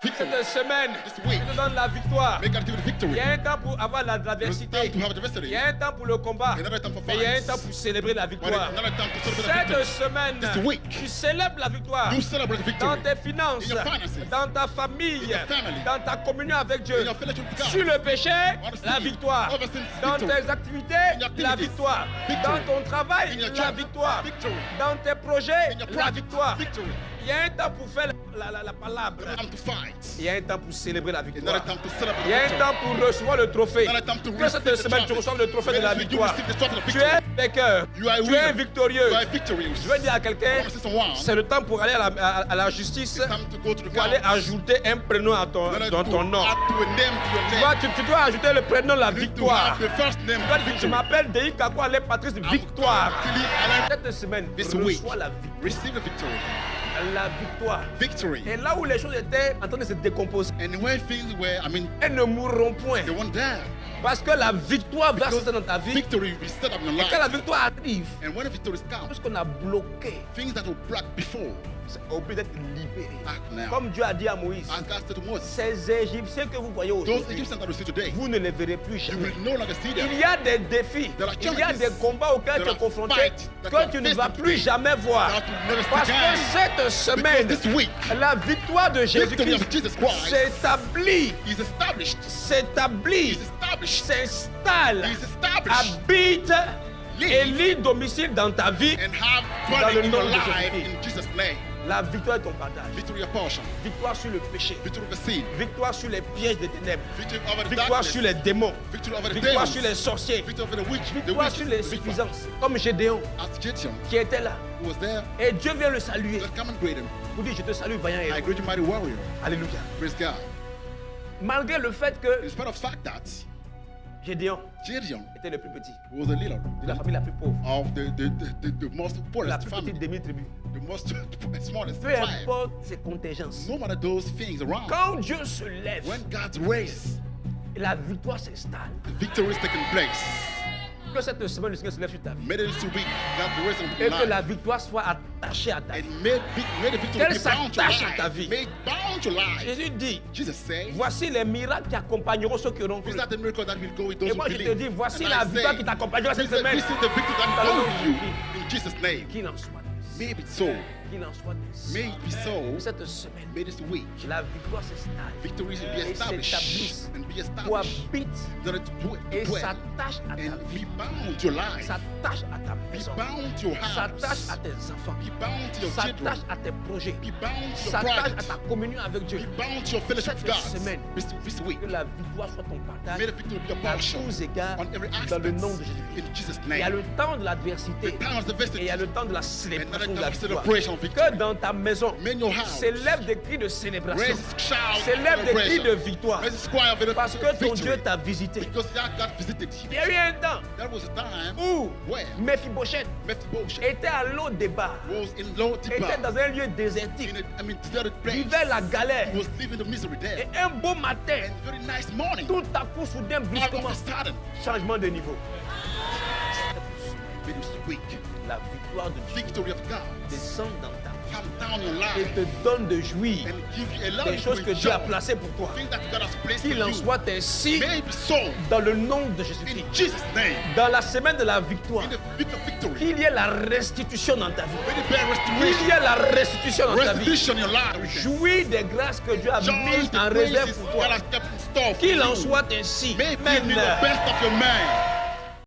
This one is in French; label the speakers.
Speaker 1: victory.
Speaker 2: Cette semaine,
Speaker 1: This week,
Speaker 2: je te donne la victoire.
Speaker 1: may God give you the victory.
Speaker 2: Il y a un temps pour avoir
Speaker 1: There's
Speaker 2: l'adversité.
Speaker 1: time to have adversity.
Speaker 2: Il y a un temps pour le combat.
Speaker 1: Another time for
Speaker 2: Mais il y a un
Speaker 1: fights.
Speaker 2: temps pour célébrer la
Speaker 1: But
Speaker 2: victoire.
Speaker 1: another time to celebrate the
Speaker 2: Cette
Speaker 1: victory.
Speaker 2: semaine,
Speaker 1: This week,
Speaker 2: tu célèbres la victoire.
Speaker 1: you celebrate the
Speaker 2: Dans
Speaker 1: victory.
Speaker 2: tes finances,
Speaker 1: In your finances.
Speaker 2: dans ta famille,
Speaker 1: In your family.
Speaker 2: dans ta communion avec Dieu.
Speaker 1: In your fellowship with God.
Speaker 2: Sur le péché,
Speaker 1: On the
Speaker 2: la
Speaker 1: sin.
Speaker 2: victoire.
Speaker 1: Over sin,
Speaker 2: Dans
Speaker 1: victory.
Speaker 2: tes activités,
Speaker 1: In your
Speaker 2: la
Speaker 1: activities,
Speaker 2: victoire.
Speaker 1: victory.
Speaker 2: Dans ton travail,
Speaker 1: In your
Speaker 2: la
Speaker 1: job,
Speaker 2: victoire.
Speaker 1: victory.
Speaker 2: Dans tes projets,
Speaker 1: In your
Speaker 2: la
Speaker 1: project,
Speaker 2: victoire.
Speaker 1: victory.
Speaker 2: Il y a un temps pour faire la palabre.
Speaker 1: Time to fight.
Speaker 2: Il y a un temps pour célébrer la victoire.
Speaker 1: Another time to celebrate
Speaker 2: Il y a
Speaker 1: the
Speaker 2: un
Speaker 1: victory.
Speaker 2: temps pour recevoir le trophée.
Speaker 1: Another time to
Speaker 2: Que cette
Speaker 1: receive the
Speaker 2: semaine, tu
Speaker 1: trophy.
Speaker 2: reçoives le trophée de
Speaker 1: May
Speaker 2: la
Speaker 1: this week you
Speaker 2: victoire.
Speaker 1: receive the trophy of
Speaker 2: Tu
Speaker 1: victory.
Speaker 2: es vainqueur.
Speaker 1: You are a
Speaker 2: Tu es
Speaker 1: winner.
Speaker 2: victorieux.
Speaker 1: You are victorious.
Speaker 2: Je veux dire à
Speaker 1: I
Speaker 2: quelqu'un,
Speaker 1: want to say someone.
Speaker 2: c'est le temps pour aller à la justice,
Speaker 1: It's time to go to the
Speaker 2: pour aller
Speaker 1: court.
Speaker 2: ajouter un prénom à
Speaker 1: In order
Speaker 2: dans
Speaker 1: to
Speaker 2: ton nom.
Speaker 1: add to a name to your
Speaker 2: Tu
Speaker 1: name.
Speaker 2: dois ajouter le prénom la
Speaker 1: You need to
Speaker 2: victoire.
Speaker 1: have the first name
Speaker 2: Tu dois dire, je
Speaker 1: victory.
Speaker 2: m'appelle Dei Kakwa Ale Patrice Victoire.
Speaker 1: Actually, Alan,
Speaker 2: Cette semaine,
Speaker 1: This week.
Speaker 2: reçois la victoire.
Speaker 1: receive the victory.
Speaker 2: La victoire.
Speaker 1: Victory.
Speaker 2: Et là où les choses étaient en train de se décomposer,
Speaker 1: And where things were,
Speaker 2: elles ne mourront point.
Speaker 1: they weren't there.
Speaker 2: Parce que la victoire va se faire dans ta vie.
Speaker 1: Victory will be set up in your
Speaker 2: Et quand la
Speaker 1: life.
Speaker 2: victoire arrive,
Speaker 1: And when the victory
Speaker 2: tout
Speaker 1: comes,
Speaker 2: ce qu'on a bloqué,
Speaker 1: things that were blocked before
Speaker 2: c'est obligé d'être libéré.
Speaker 1: act now.
Speaker 2: Comme Dieu a dit à Moïse,
Speaker 1: As God said to Moses,
Speaker 2: ces Égyptiens que vous voyez
Speaker 1: those
Speaker 2: aujourd'hui,
Speaker 1: Egyptians that you see today,
Speaker 2: vous ne les verrez plus
Speaker 1: you
Speaker 2: jamais.
Speaker 1: will no longer see them.
Speaker 2: Il y a des défis,
Speaker 1: There are
Speaker 2: il y a
Speaker 1: challenges.
Speaker 2: des combats auxquels
Speaker 1: There
Speaker 2: tu es
Speaker 1: are
Speaker 2: confronté
Speaker 1: fights that you
Speaker 2: que
Speaker 1: are
Speaker 2: tu ne
Speaker 1: faced
Speaker 2: vas
Speaker 1: with
Speaker 2: plus jamais voir.
Speaker 1: that you never see
Speaker 2: Parce que
Speaker 1: again.
Speaker 2: cette semaine,
Speaker 1: Because this week,
Speaker 2: la victoire de
Speaker 1: victory of
Speaker 2: Jésus-Christ
Speaker 1: Jesus Christ
Speaker 2: s'établit,
Speaker 1: is established.
Speaker 2: s'établit,
Speaker 1: Is established.
Speaker 2: s'installe,
Speaker 1: Is established.
Speaker 2: habite
Speaker 1: Live.
Speaker 2: et lit domicile dans ta vie.
Speaker 1: And have
Speaker 2: Dans le
Speaker 1: dwelling in your
Speaker 2: nom de
Speaker 1: life
Speaker 2: Jésus-Christ.
Speaker 1: in Jesus' name.
Speaker 2: La victoire est ton partage.
Speaker 1: Victory your portion.
Speaker 2: Victoire sur le péché.
Speaker 1: Victory of the sin.
Speaker 2: Victoire sur les pièges des ténèbres.
Speaker 1: Victory over the
Speaker 2: Victoire
Speaker 1: darkness.
Speaker 2: sur les démons.
Speaker 1: Victory over the
Speaker 2: Victoire
Speaker 1: demons.
Speaker 2: sur les sorciers.
Speaker 1: Victory over the witch. The
Speaker 2: Victoire
Speaker 1: witches.
Speaker 2: sur les
Speaker 1: the big one.
Speaker 2: suffisances. Comme Gédéon
Speaker 1: As Gideon,
Speaker 2: qui était là.
Speaker 1: who was there,
Speaker 2: Et Dieu vient le saluer.
Speaker 1: God come and greet him.
Speaker 2: Pour dire, je te salue, vaillant
Speaker 1: I
Speaker 2: héros.
Speaker 1: greet you, mighty warrior.
Speaker 2: Alléluia.
Speaker 1: Praise God.
Speaker 2: Malgré le fait que
Speaker 1: In spite of the fact that
Speaker 2: Gédéon
Speaker 1: Gideon
Speaker 2: était le plus petit,
Speaker 1: was a leader
Speaker 2: de la famille la plus pauvre,
Speaker 1: of the most
Speaker 2: la
Speaker 1: poorest
Speaker 2: plus
Speaker 1: family,
Speaker 2: petite des 1000 tribus.
Speaker 1: the most smallest
Speaker 2: Peu
Speaker 1: tribe.
Speaker 2: importe ses contingences.
Speaker 1: No matter those things around,
Speaker 2: Quand Dieu se lève,
Speaker 1: when God's race,
Speaker 2: la victoire s'installe.
Speaker 1: the victory is taking place.
Speaker 2: Que cette semaine, le Seigneur se lève sur ta vie.
Speaker 1: May this week God the race
Speaker 2: Et
Speaker 1: of
Speaker 2: que la
Speaker 1: life.
Speaker 2: victoire soit attachée à ta vie.
Speaker 1: And may the victory
Speaker 2: Qu'elle
Speaker 1: be bound to
Speaker 2: s'attache à ta
Speaker 1: life.
Speaker 2: vie.
Speaker 1: May it bound to life.
Speaker 2: Jésus dit,
Speaker 1: Jesus said,
Speaker 2: voici les miracles qui accompagneront ceux qui auront cru.
Speaker 1: these are the miracles that will go with those
Speaker 2: Et
Speaker 1: who
Speaker 2: moi je te
Speaker 1: believe.
Speaker 2: dis, voici
Speaker 1: And
Speaker 2: la
Speaker 1: I
Speaker 2: victoire
Speaker 1: say,
Speaker 2: qui t'accompagnera cette
Speaker 1: this
Speaker 2: semaine.
Speaker 1: is the victory that
Speaker 2: Dans le
Speaker 1: will
Speaker 2: nom
Speaker 1: go
Speaker 2: de
Speaker 1: with you
Speaker 2: Jésus.
Speaker 1: in Jesus' name.
Speaker 2: Qu'il en soit ainsi.
Speaker 1: May it be so.
Speaker 2: Qu'il en soit ainsi.
Speaker 1: May it be so.
Speaker 2: Cette semaine,
Speaker 1: May this week
Speaker 2: la victoire s'installe.
Speaker 1: victories be
Speaker 2: Et
Speaker 1: established
Speaker 2: s'établisse.
Speaker 1: and be
Speaker 2: Ou
Speaker 1: established.
Speaker 2: habite
Speaker 1: That it
Speaker 2: et
Speaker 1: dwell
Speaker 2: s'attache à ta
Speaker 1: and
Speaker 2: vie.
Speaker 1: be bound to your life.
Speaker 2: S'attache à ta
Speaker 1: Be
Speaker 2: maison.
Speaker 1: bound to your
Speaker 2: S'attache
Speaker 1: house.
Speaker 2: à tes enfants.
Speaker 1: Be bound to your children.
Speaker 2: S'attache à tes projets.
Speaker 1: Be bound to your
Speaker 2: S'attache à
Speaker 1: projects.
Speaker 2: ta communion avec Dieu.
Speaker 1: Be bound to your fellowship with
Speaker 2: Cette
Speaker 1: God.
Speaker 2: semaine,
Speaker 1: This week,
Speaker 2: que la victoire soit ton partage
Speaker 1: may the victory be your
Speaker 2: à
Speaker 1: portion
Speaker 2: tous égards
Speaker 1: on every
Speaker 2: dans le
Speaker 1: aspect.
Speaker 2: nom de Jésus-Christ.
Speaker 1: In Jesus'
Speaker 2: Il y a
Speaker 1: name.
Speaker 2: le temps de l'adversité
Speaker 1: The time of the
Speaker 2: et il y a
Speaker 1: victory.
Speaker 2: le temps de la
Speaker 1: Another
Speaker 2: célébration de
Speaker 1: time
Speaker 2: la
Speaker 1: of
Speaker 2: victoire.
Speaker 1: celebration of victory.
Speaker 2: Que dans ta maison
Speaker 1: May in your house.
Speaker 2: s'élèvent des cris de célébration,
Speaker 1: Raise shout
Speaker 2: s'élèvent des cris de
Speaker 1: celebration.
Speaker 2: victoire
Speaker 1: Raise a cry of
Speaker 2: parce que ton Dieu
Speaker 1: victory.
Speaker 2: t'a visité.
Speaker 1: Because God visited
Speaker 2: Il
Speaker 1: you.
Speaker 2: y a eu un temps
Speaker 1: There was a time
Speaker 2: où
Speaker 1: where
Speaker 2: Mephibosheth
Speaker 1: Mephibosheth
Speaker 2: était à l'eau des bars,
Speaker 1: was in Lodebar,
Speaker 2: était dans un lieu désertique,
Speaker 1: deserted place.
Speaker 2: vivait la galère.
Speaker 1: He was living the misery there.
Speaker 2: Et un beau matin,
Speaker 1: And very nice morning,
Speaker 2: tout à coup, soudain,
Speaker 1: all
Speaker 2: brusquement,
Speaker 1: of a sudden,
Speaker 2: changement de niveau.
Speaker 1: may this week,
Speaker 2: La victoire de Dieu
Speaker 1: victory of God
Speaker 2: descend dans ta vie
Speaker 1: come down your
Speaker 2: et
Speaker 1: life
Speaker 2: te donne de jouir
Speaker 1: and give you a lot
Speaker 2: des
Speaker 1: of
Speaker 2: choses que Dieu a
Speaker 1: joy.
Speaker 2: placées pour toi.
Speaker 1: Things that God has placed
Speaker 2: Qu'il
Speaker 1: for
Speaker 2: en
Speaker 1: you.
Speaker 2: soit ainsi
Speaker 1: May it be so
Speaker 2: dans le nom de
Speaker 1: in
Speaker 2: Jésus-Christ.
Speaker 1: Jesus' name.
Speaker 2: Dans la semaine de la victoire,
Speaker 1: In the week of victory,
Speaker 2: qu'il y ait la restitution dans ta vie.
Speaker 1: may the bear
Speaker 2: Qu'il
Speaker 1: restoration,
Speaker 2: y ait la restitution dans ta vie.
Speaker 1: restitution in your life.
Speaker 2: Jouis des grâces que Dieu a
Speaker 1: Joy
Speaker 2: mises
Speaker 1: the
Speaker 2: en réserve
Speaker 1: praises
Speaker 2: pour
Speaker 1: God
Speaker 2: toi.
Speaker 1: has kept in store for
Speaker 2: Qu'il en
Speaker 1: you.
Speaker 2: soit ainsi.
Speaker 1: May it
Speaker 2: Amen.
Speaker 1: give me the best of your man.